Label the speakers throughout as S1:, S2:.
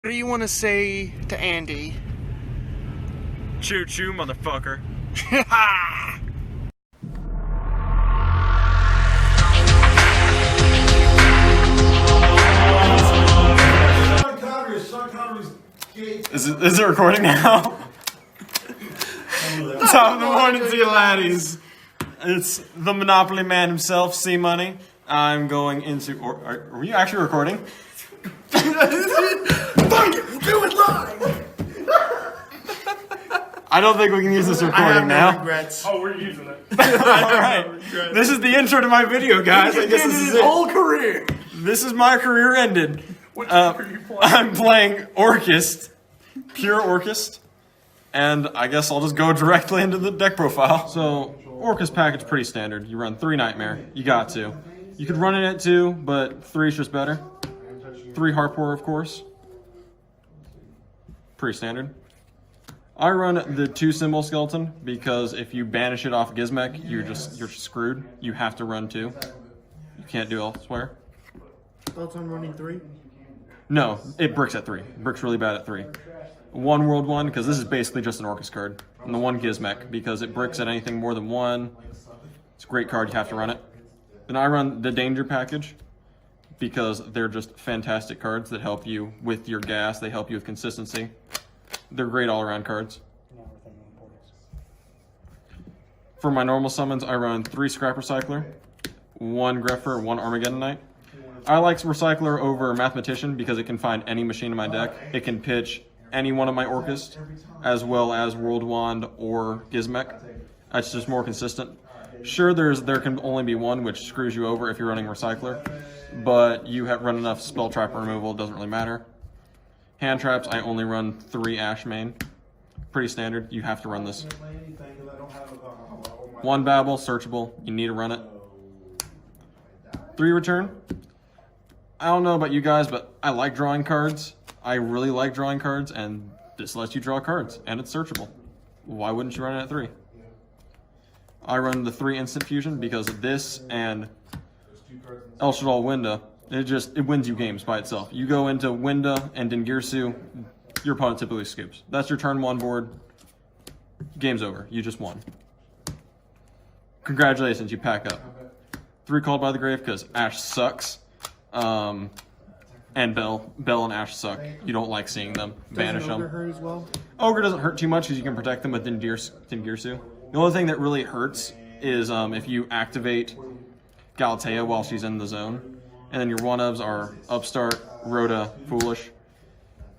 S1: What do you want to say to Andy?
S2: Choo choo, motherfucker. Is it recording now? Top of the morning to you laddies. It's the Monopoly man himself, C Money. I'm going into. Are you actually recording?
S1: Fuck it, do it live!
S2: I don't think we can use this recording now.
S1: Regrets.
S3: Oh, we're using it.
S2: Alright. This is the intro to my video, guys. I guess this is
S1: his
S2: it.
S1: whole career.
S2: This is my career ended.
S3: What are you playing?
S2: I'm playing Orcust. Pure Orcust. And I guess I'll just go directly into the deck profile. So, Orcust package pretty standard. You run 3 Nightmare. You got to. You could run it at 2, but 3 is just better. 3 Harpour, of course. Pretty standard. I run the 2 Symbol Skeleton because if you banish it off Gizmek, you're screwed. You have to run 2. You can't do elsewhere.
S1: Thoughts on running 3?
S2: No, it bricks at 3. Bricks really bad at 3. 1 World 1, because this is basically just an Orcust card. And the 1 Gizmek, because it bricks at anything more than 1. It's a great card, you have to run it. Then I run the Danger package, because they're just fantastic cards that help you with your gas, they help you with consistency. They're great all-around cards. For my normal summons, I run 3 Scrap Recycler, 1 Grepher, 1 Armageddon Knight. I like Recycler over Mathematician because it can find any machine in my deck. It can pitch any one of my Orcust, as well as World Wand or Gizmek. It's just more consistent. Sure, there can only be 1, which screws you over if you're running Recycler, but you have run enough Spell Trap removal, it doesn't really matter. Hand Traps, I only run 3 Ash main. Pretty standard, you have to run this. 1 Babble, searchable, you need to run it. 3 Return. I don't know about you guys, but I like drawing cards. I really like drawing cards, and this lets you draw cards, and it's searchable. Why wouldn't you run it at 3? I run the 3 Instant Fusion because this and El Shadal Winda, it wins you games by itself. You go into Winda and Dingirsu, your opponent typically scoops. That's your turn 1 board. Game's over. You just won. Congratulations, you pack up. 3 Called by the Grave because Ash sucks. And Bell and Ash suck. You don't like seeing them. Banish them.
S1: Ogre hurt as well?
S2: Ogre doesn't hurt too much because you can protect them with Dingirsu. The only thing that really hurts is if you activate Galatea while she's in the zone. And then your 1-ofs are Upstart, Rhoda, Foolish.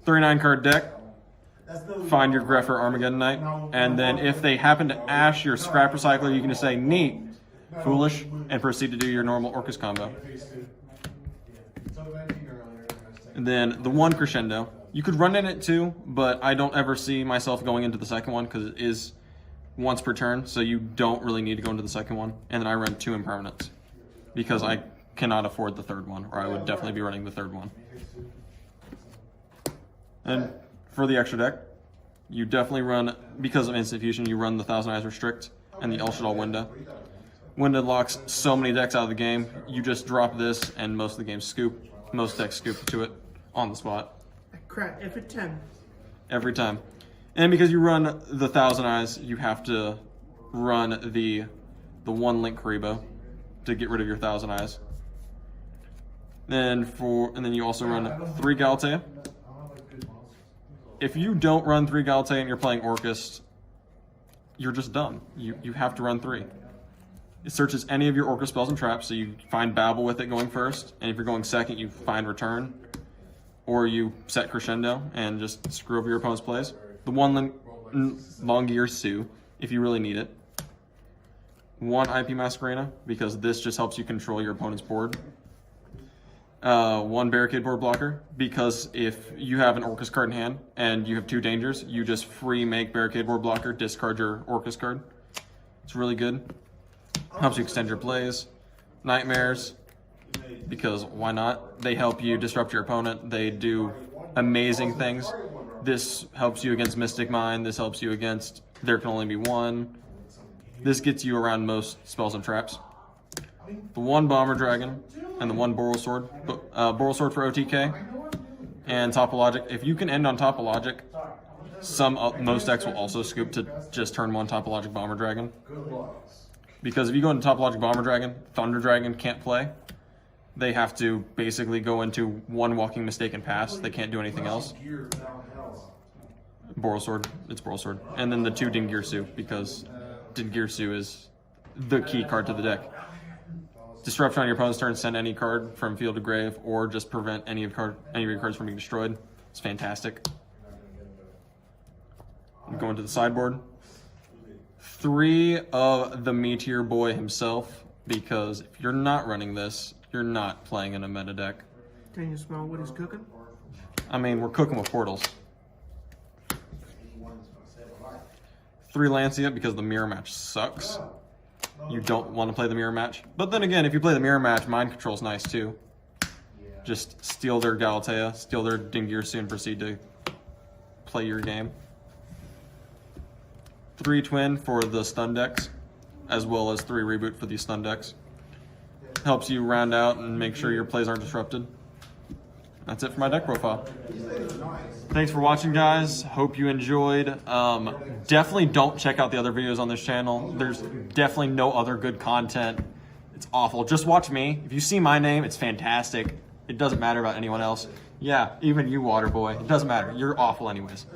S2: 39 card deck. Find your Grepher Armageddon Knight. And then if they happen to Ash your Scrap Recycler, you can just say, neat, Foolish, and proceed to do your normal Orcust combo. And then the 1 Crescendo. You could run it at 2, but I don't ever see myself going into the second one because it is once per turn, so you don't really need to go into the second one. And then I run 2 Impermanents because I cannot afford the 3rd one, or I would definitely be running the 3rd one. And for the extra deck, you definitely run, because of Instant Fusion, you run the Thousand Eyes Restrict and the El Shadal Winda. Winda locks so many decks out of the game. You just drop this, and most of the games scoop. Most decks scoop to it on the spot.
S1: Crap, every 10.
S2: Every time. And because you run the Thousand Eyes, you have to run the 1 Link Karibo to get rid of your Thousand Eyes. And then you also run 3 Galatea. If you don't run 3 Galatea and you're playing Orcust, you're just dumb. You have to run 3. It searches any of your Orcust spells and traps, so you find Babble with it going first, and if you're going second, you find Return, or you set Crescendo and just screw over your opponent's plays. The 1 Longyear, if you really need it. 1 IP Masquerena, because this just helps you control your opponent's board. 1 Barricade Board Blocker, because if you have an Orcust card in hand and you have 2 dangers, you just free make Barricade Board Blocker, discard your Orcust card. It's really good. Helps you extend your plays. Nightmares, because why not? They help you disrupt your opponent. They do amazing things. This helps you against Mystic Mind. This helps you against There Can Only Be One. This gets you around most spells and traps. The 1 Bomber Dragon and the 1 Boral Sword. Boral Sword for OTK. and Topologic. If you can end on Topologic, most decks will also scoop to just turn 1 Topologic Bomber Dragon. Because if you go into Topologic Bomber Dragon, Thunder Dragon can't play. They have to basically go into 1 Walking Mistake and pass. They can't do anything else. Boral Sword. It's Boral Sword. And then the 2 Dingirsu, because Dingirsu is the key card to the deck. Disruption on your opponent's turn, send any card from field to grave, or just prevent any of your cards from being destroyed. It's fantastic. Go into the sideboard. 3 of the Meteor Boy himself, because if you're not running this, you're not playing in a meta deck.
S1: Can you smell what he's cooking?
S2: I mean, we're cooking with portals. 3 Lancia, because the mirror match sucks. You don't want to play the mirror match. But then again, if you play the mirror match, mind control's nice too. Just steal their Galatea, steal their Dingirsu, and proceed to play your game. 3 Twin for the stun decks, as well as 3 Reboot for these stun decks. Helps you round out and make sure your plays aren't disrupted. That's it for my deck profile. Thanks for watching, guys. Hope you enjoyed. Definitely don't check out the other videos on this channel. There's definitely no other good content. It's awful. Just watch me. If you see my name, it's fantastic. It doesn't matter about anyone else. Yeah, even you, Waterboy. It doesn't matter. You're awful anyways.